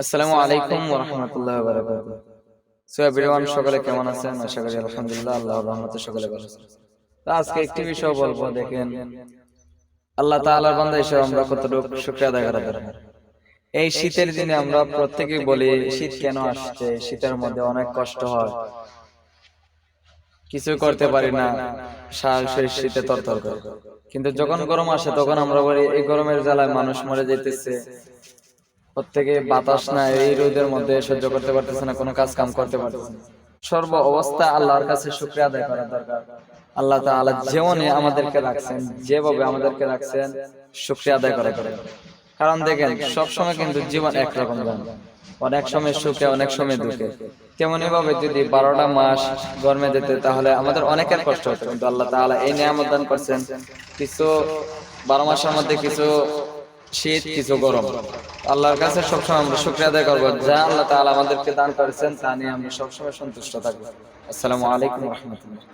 আসসালামু আলাইকুম ওয়া রাহমাতুল্লাহি ওয়া বারাকাতুহু। সো এভরিওয়ান, সকলে কেমন আছেন? আশা করি আলহামদুলিল্লাহ, আল্লাহর রহমতে সকলে ভালো আছেন। তো আজকে একটি বিষয় বলবো, দেখেন আল্লাহ তাআলার বান্দা হিসেবে আমরা কতটুকু শুকরিয়া আদায় করা দরকার। এই শীতের দিনে আমরা প্রত্যেকেই বলি শীত কেন আসছে, শীতের মধ্যে অনেক কষ্ট হয়, কিছু করতে পারি না, সেই শীতে তরতর করে। কিন্তু যখন গরম আসে তখন আমরা বলি এই গরমের জ্বালায় মানুষ মরে যাইতেছে, প্রত্যেকে বাতাস নাই, এই রোদের মধ্যে সহ্য করতে পারতেছে না, কোনো কাজ কাম করতে পারতেছে না। সর্ব অবস্থা আল্লাহর কাছে শুকরিয়া আদায় করা দরকার। আল্লাহ তাআলা যেমন আমাদেরকে রাখছেন, যেভাবে আমাদেরকে রাখছেন, শুকরিয়া আদায় করা দরকার। কারণ দেখেন সব সময় কিন্তু জীবন একরকম যায় না, অনেক সময় সুখে অনেক সময় দুঃখে। তেমনি ভাবে যদি 12টা মাস গরমে যেতে তাহলে আমাদের অনেকের কষ্ট হতো, কিন্তু আল্লাহ তাআলা এই নিয়ামত দান করছেন কিছু 12 মাসের মধ্যে কিছু শীত কিছু গরম। আল্লাহর কাছে সবসময় আমরা শুকরিয়া আদায় করবো, যা আল্লাহ তাআলা আমাদেরকে দান করেছেন তা নিয়ে আমরা সবসময় সন্তুষ্ট থাকবো। আসসালামু আলাইকুম ওয়া রাহমাতুল্লাহ।